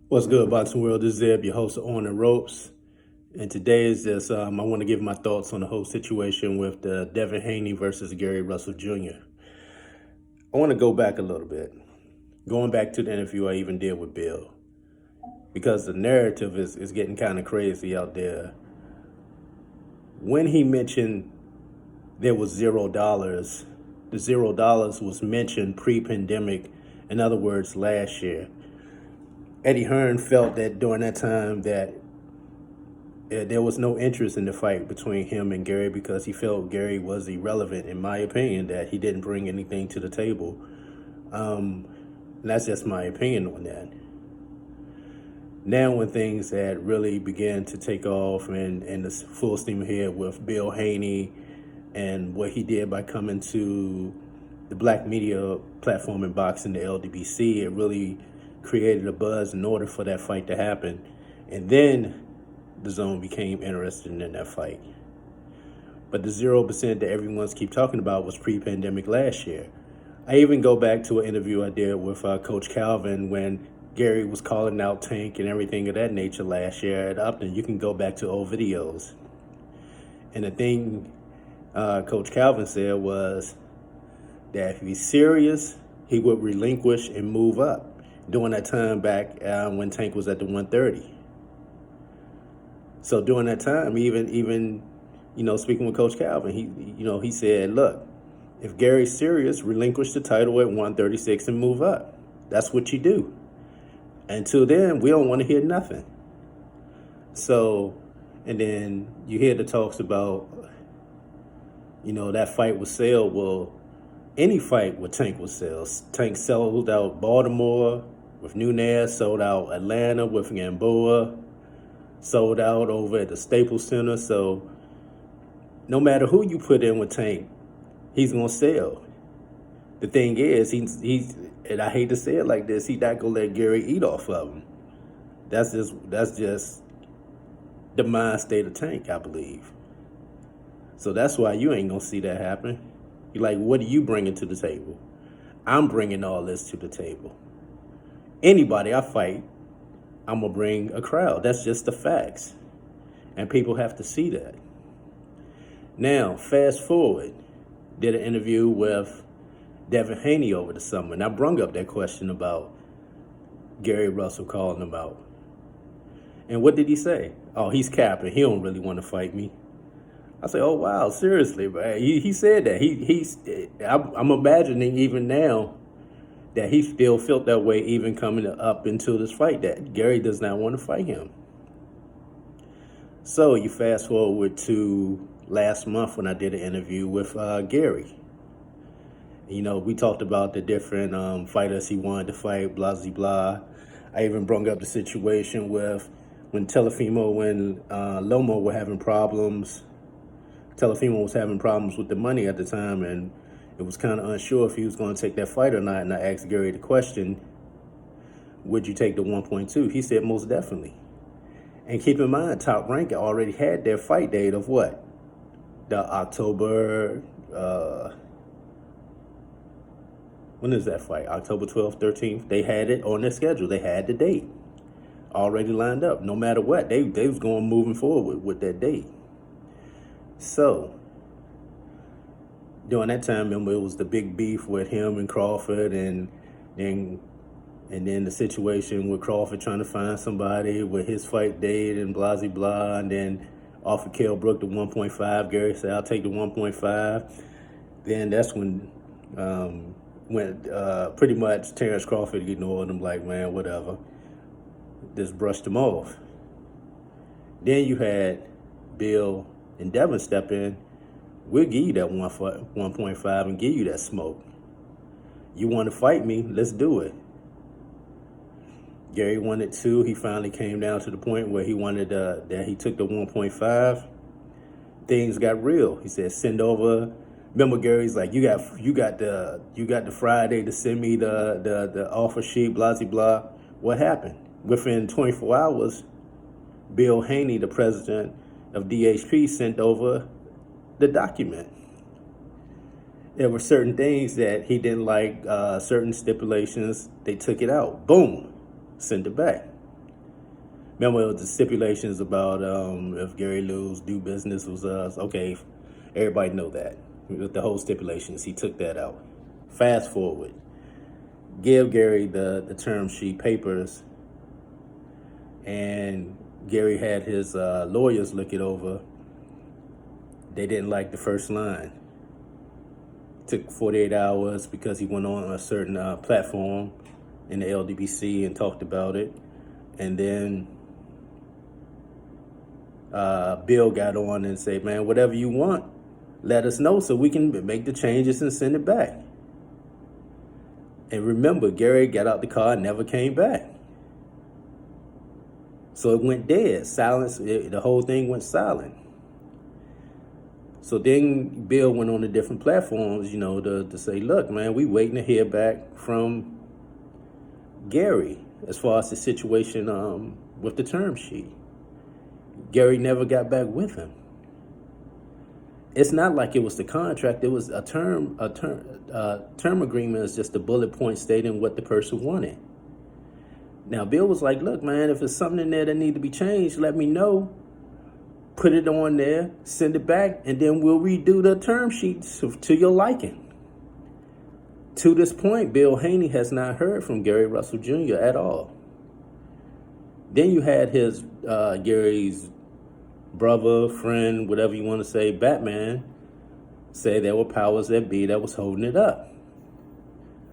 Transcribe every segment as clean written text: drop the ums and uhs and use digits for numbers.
What's good, Boxing World? This is Zeb, your host of On the Ropes. And today is just, I want to give my thoughts on the whole situation with the Devin Haney versus Gary Russell Jr. I want to go back a little bit, going back to the interview I even did with Bill, because the narrative is getting kind of crazy out there. When he mentioned there was $0, the $0 was mentioned pre-pandemic, in other words, last year. Eddie Hearn felt that during that time that there was no interest in the fight between him and Gary because he felt Gary was irrelevant, in my opinion, that he didn't bring anything to the table. And that's just my opinion on that. Now when things had really began to take off and the full steam ahead with Bill Haney and what he did by coming to the black media platform in boxing, the LDBC, it really created a buzz in order for that fight to happen. And then the zone became interested in that fight. But the 0% that everyone's keep talking about was pre-pandemic last year. I even go back to an interview I did with Coach Calvin when Gary was calling out Tank and everything of that nature last year at Upton. You can go back to old videos. And the thing Coach Calvin said was that if he's serious, he would relinquish and move up during that time back when Tank was at the 130. So during that time, even speaking with Coach Calvin, he said, look, if Gary's serious, relinquish the title at 136 and move up. That's what you do. Until then, we don't want to hear nothing. So, and then you hear the talks about, that fight would sell. Well, any fight with Tank would sell. Tank sold out Baltimore with Nunes, sold out Atlanta with Gamboa, sold out over at the Staples Center. So no matter who you put in with Tank, he's going to sell. The thing is, he's and I hate to say it like this, he's not going to let Gary eat off of him. That's just the mind state of Tank, I believe. So that's why you ain't going to see that happen. You're like, what are you bringing to the table? I'm bringing all this to the table. Anybody I fight, I'm going to bring a crowd. That's just the facts. And people have to see that. Now, fast forward. Did an interview with Devin Haney over the summer. And I brung up that question about Gary Russell calling him out. And what did he say? Oh, he's capping. He don't really want to fight me. I say, oh, wow, seriously, man. He said that. I'm imagining even now that he still felt that way even coming up into this fight, that Gary does not want to fight him. So you fast forward to last month when I did an interview with Gary. We talked about the different fighters he wanted to fight, blah, blah, blah. I even brought up the situation with when Lomo were having problems. Telefimo was having problems with the money at the time, and it was kind of unsure if he was going to take that fight or not. And I asked Gary the question, would you take the 1.2? He said, most definitely. And keep in mind, Top Rank already had their fight date of what? The October, when is that fight? October 12th, 13th? They had it on their schedule. They had the date already lined up. No matter what, they was going moving forward with that date. So, during that time, remember, it was the big beef with him and Crawford, and then the situation with Crawford trying to find somebody with his fight date and blah, blah, blah, and then offered Kell Brook the 1.5. Gary said, I'll take the 1.5. Then that's when pretty much Terrence Crawford ignored him, like, man, whatever. Just brushed him off. Then you had Bill and Devin step in. We'll give you that 1.5 and give you that smoke. You want to fight me? Let's do it. Gary wanted 2. He finally came down to the point where he wanted that he took the 1.5. Things got real. He said, send over. Remember, Gary's like, you got the Friday to send me the offer sheet, blah, blah, blah. What happened? Within 24 hours, Bill Haney, the president of DHP, sent over the document. There were certain things that he didn't like, certain stipulations. They took it out. Boom. Sent it back. Remember the stipulations about if Gary lose, do business was us. Okay, everybody know that. With the whole stipulations, he took that out. Fast forward, give Gary the term sheet papers, and Gary had his lawyers look it over. They didn't like the first line. Took 48 hours because he went on a certain platform in the LDBC and talked about it. And then Bill got on and said, man, whatever you want, let us know so we can make the changes and send it back. And remember, Gary got out the car and never came back. So it went dead, silence. The whole thing went silent. So then Bill went on to different platforms, to say, look, man, we waiting to hear back from Gary as far as the situation with the term sheet. Gary never got back with him. It's not like it was the contract. It was a term agreement is just a bullet point stating what the person wanted. Now, Bill was like, look, man, if there's something in there that need to be changed, let me know. Put it on there, send it back, and then we'll redo the term sheets to your liking. To this point, Bill Haney has not heard from Gary Russell Jr. at all. Then you had his Gary's brother, friend, whatever you want to say, Batman, say there were powers that be that was holding it up,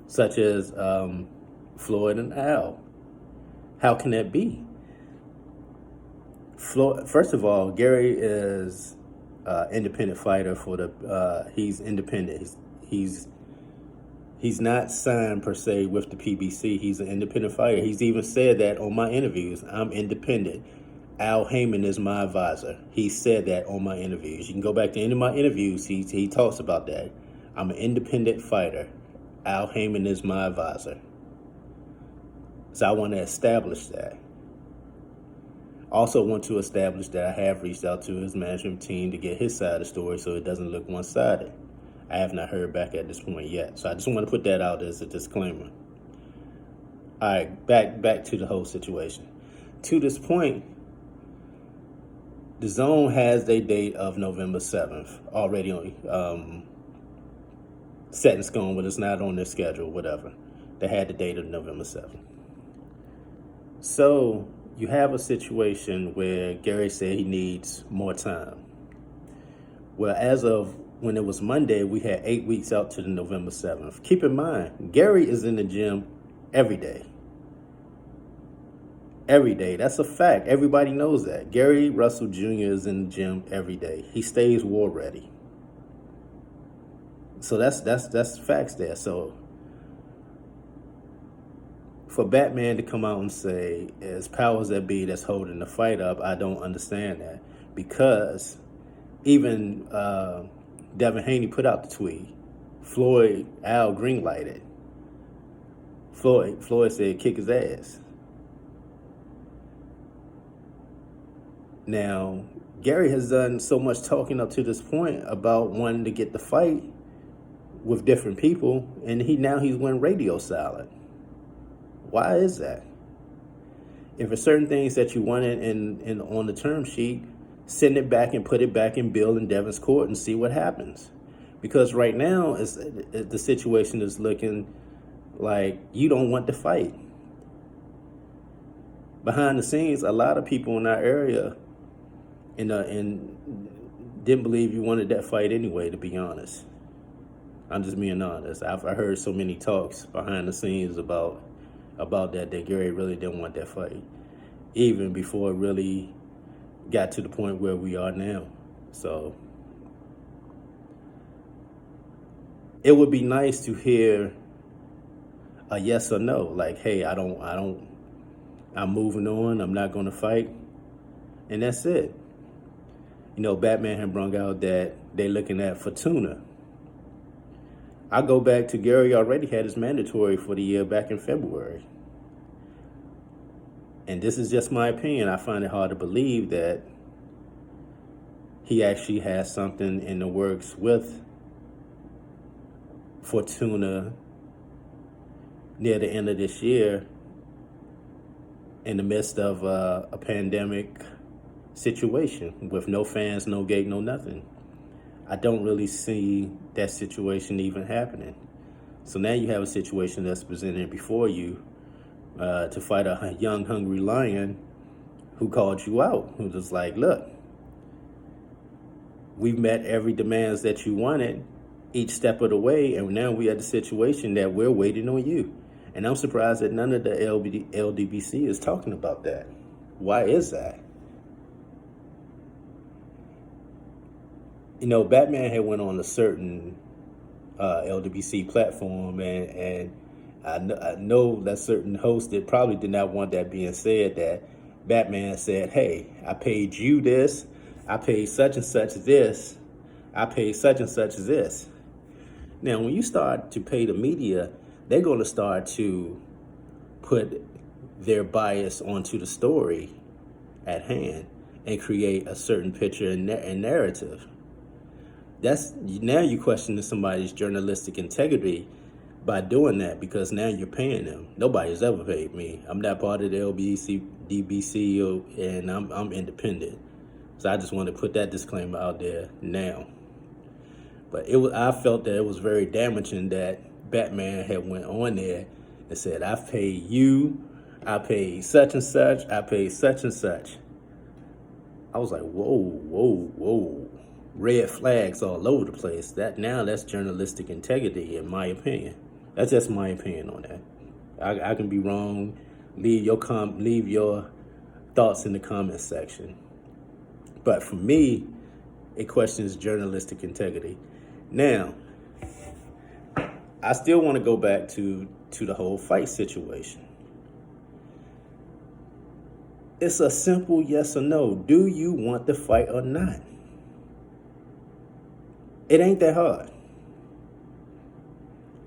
such as Floyd and Al. How can that be? First of all, Gary is independent fighter for the. He's independent. He's not signed per se with the PBC. He's an independent fighter. He's even said that on my interviews. I'm independent. Al Haymon is my advisor. He said that on my interviews. You can go back to any of my interviews. He talks about that. I'm an independent fighter. Al Haymon is my advisor. So I want to establish that. Also want to establish that I have reached out to his management team to get his side of the story so it doesn't look one-sided. I have not heard back at this point yet. So I just want to put that out as a disclaimer. All right, back to the whole situation. To this point, the Zone has their date of November 7th already set in stone, but it's not on their schedule, whatever. They had the date of November 7th. So you have a situation where Gary said he needs more time. Well, as of when it was Monday, we had 8 weeks out to the November 7th. Keep in mind, Gary is in the gym every day. Every day. That's a fact. Everybody knows that. Gary Russell Jr. is in the gym every day. He stays war ready. So that's facts there. So for Batman to come out and say it's powers that be that's holding the fight up, I don't understand that. Because even Devin Haney put out the tweet. Floyd, Al greenlighted. Floyd said kick his ass. Now, Gary has done so much talking up to this point about wanting to get the fight with different people, and he's went radio silent. Why is that? If there's certain things that you wanted in on the term sheet, send it back and put it back in Bill and Devin's court and see what happens. Because right now, the situation is looking like you don't want to fight. Behind the scenes, a lot of people in our area and didn't believe you wanted that fight anyway, to be honest. I'm just being honest. I heard so many talks behind the scenes about that Gary really didn't want that fight, even before it really got to the point where we are now. So it would be nice to hear a yes or no, like, hey, I'm moving on, I'm not going to fight, and that's it. Batman had brung out that they're looking at Fortuna. I go back to Gary already had his mandatory for the year back in February. And this is just my opinion. I find it hard to believe that he actually has something in the works with Fortuna near the end of this year in the midst of a pandemic situation with no fans, no gate, no nothing. I don't really see that situation even happening. So now you have a situation that's presented before you to fight a young, hungry lion who called you out, who was like, look, we've met every demands that you wanted each step of the way, and now we at the situation that we're waiting on you. And I'm surprised that none of the LDBC is talking about that. Why is that? You know, Batman had went on a certain LDBC platform, and I know that certain host that probably did not want that being said, that Batman said, hey, I paid you this, I paid such and such this, I paid such and such this. Now, when you start to pay the media, they're going to start to put their bias onto the story at hand and create a certain picture and narrative. That's now you questioning somebody's journalistic integrity by doing that, because now you're paying them. Nobody's ever paid me. I'm not part of the DBC, and I'm independent. So I just want to put that disclaimer out there now. But I felt that it was very damaging that Batman had went on there and said, I've paid you, I paid such and such, I paid such and such. I was like, whoa. Red flags all over the place. That's journalistic integrity, in my opinion. That's just my opinion on that. I can be wrong. Leave your thoughts in the comment section. But for me, it questions journalistic integrity. Now, I still want to go back to the whole fight situation. It's a simple yes or no. Do you want the fight or not? It ain't that hard.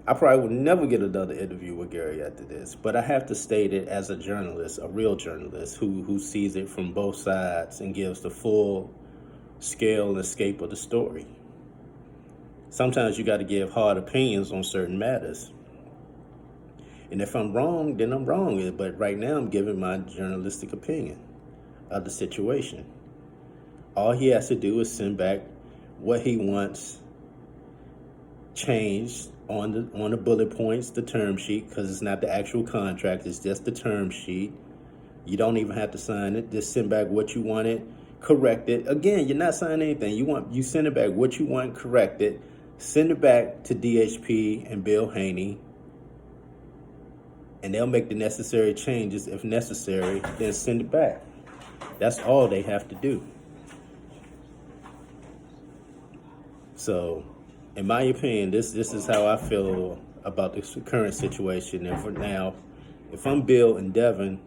I probably would never get another interview with Gary after this, but I have to state it as a journalist, a real journalist who sees it from both sides and gives the full scale and scope of the story. Sometimes you got to give hard opinions on certain matters. And if I'm wrong, then I'm wrong. But right now I'm giving my journalistic opinion of the situation. All he has to do is send back what he wants changed on the bullet points, the term sheet, because it's not the actual contract, it's just the term sheet. You don't even have to sign it. Just send back what you wanted, correct it. Again, you're not signing anything. You send it back what you want, correct it, send it back to DHP and Bill Haney, and they'll make the necessary changes if necessary, then send it back. That's all they have to do. So, in my opinion, this is how I feel about the current situation. And for now, if I'm Bill and Devin,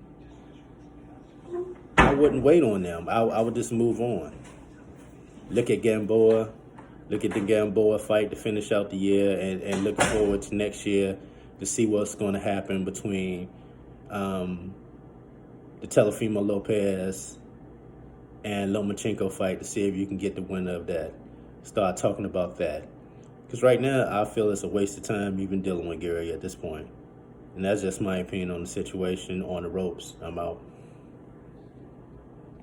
I wouldn't wait on them. I would just move on. Look at Gamboa. Look at the Gamboa fight to finish out the year, and looking forward to next year to see what's going to happen between the Teofimo Lopez and Lomachenko fight, to see if you can get the winner of that. Start talking about that. Because right now, I feel it's a waste of time even dealing with Gary at this point. And that's just my opinion on the situation on the ropes. I'm out.